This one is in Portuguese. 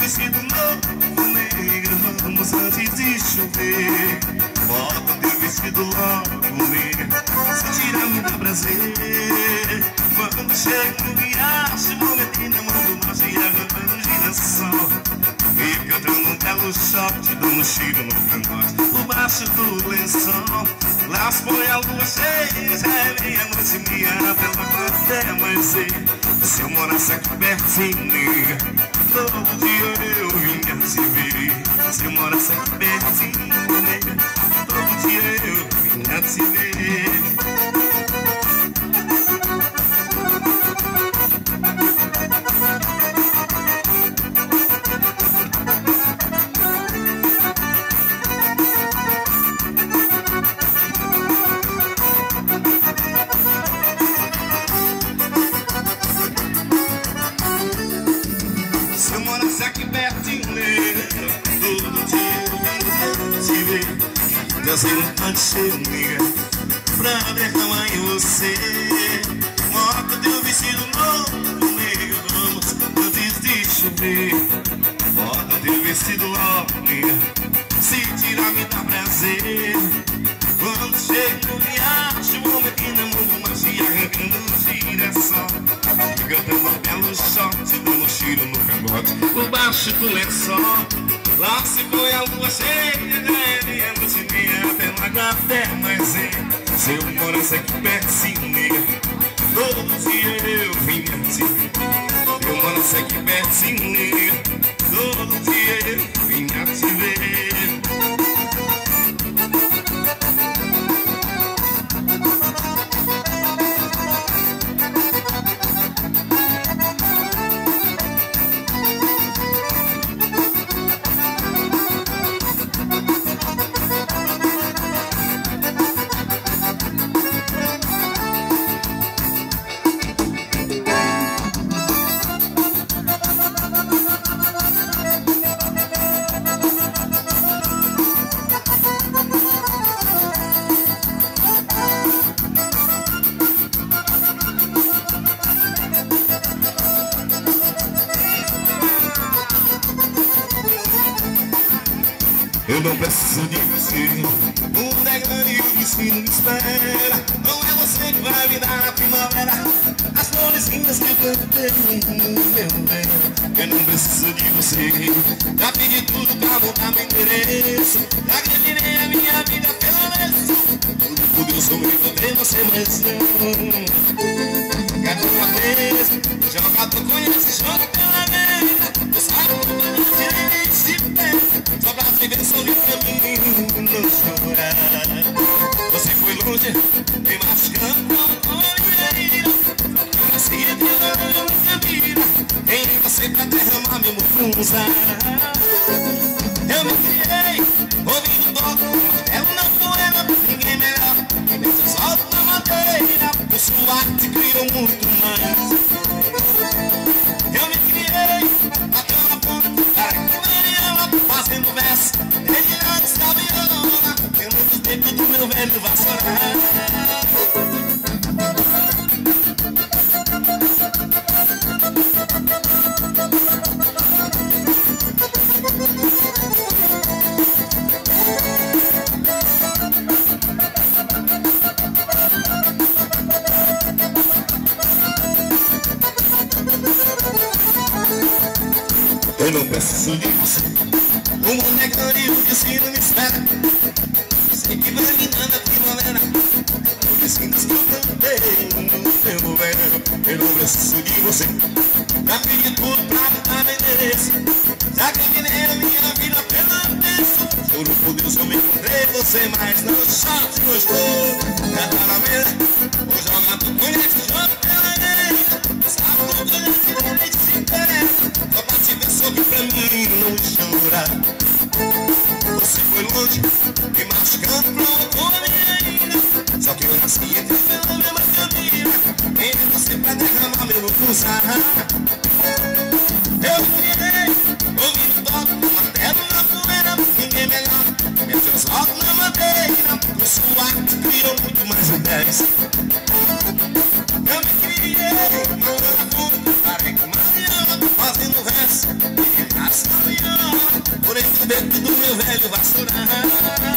vestido novo, negra, vamos antes de chover. Bota teu vestido logo, negra, se tira me dá prazer. Quando chego no riacho, vou meter na mão do norte e arrancando girassol. E cantando um belo shot, dando um cheiro no cangote, por baixo do lençol. Lá se põe a lua cheia, já é meia-noite e meia, pela até amanhecer. Se eu morasse aqui pertinho, nega, todo dia eu vinha te ver. Se eu morasse aqui pertinho, nega, todo dia eu vinha te ver. Se eu morasse aqui pertinho, nega, todo dia eu vinha te ver. Dancei um canto cheio, nega, pra derramar em você. Bota teu vestido novo, nega, vamos antes de chover. Bota teu vestido logo, nega, se tirar me dá prazer. Quando chego no riacho, vou meter na mão do magia, arrancando girassol. E cantando um belo shot, dando um cheiro no cangote, por baixo do lençol. Lá se põe a lua cheia, já é meia-noite e meia, pela água até amanhecer. Se eu morasse aqui pertinho, nega, todo dia eu vinha te ver. Se eu morasse aqui pertinho, nega, todo dia eu vinha te ver. Eu não preciso de você, o negão e o destino me espera. Não é você que vai me dar a primavera, as flores lindas que eu cantei no meu bem. Eu não preciso de você, já pedi tudo pra voltar meu endereço. Já grilhei a minha vida pela vez, tudo por Deus eu encontrei você, mas não. Quero uma vez, jogador conhece, joga pela vez. Eu saio do direito de pé, só pra te ver sorrir pra mim, não chorar. Você foi longe, me machucando como colheira. Só pra nascer e eu nunca vira. Em você pra derramar meu mufusa. Eu me criei, ouvindo toque, martelo na poeira, ninguém melhor. E mesmo solto na madeira, o suar te criou muito mais. Eu me criei, batendo na ponta, fazendo verso, ele antes da viola, eu muito tempo do meu velho vassourar. Eu não preciso de você, o negão e o destino me espera. Sei que vai me dando a primavera, por destinos que eu cantei no meu verão. Eu não preciso de você, já pedi tudo pra mudar meu endereço. Já caminhei a minha vida pela terça. Juro por Deus eu me encontrei você, mas não shot não estou. Já tá na mesa, vou jogar tu conhece, joga pela areia. Sabe como eu nem se interessa, só pra te ver sorrir pra mim, não chorar. Você foi longe, me machucando pra uma menina. Só que eu nasci entre pela mesma família. Entre você pra derramar meu cruzar. Eu criei, ouvindo toque, martelo na poeira, ninguém melhor. Meus olhos na madeira, o suar te criou muito mais de 10. Eu me criei, mandando a fundo, parei com Mariana, fazendo verso. E graças meu velho vassourado.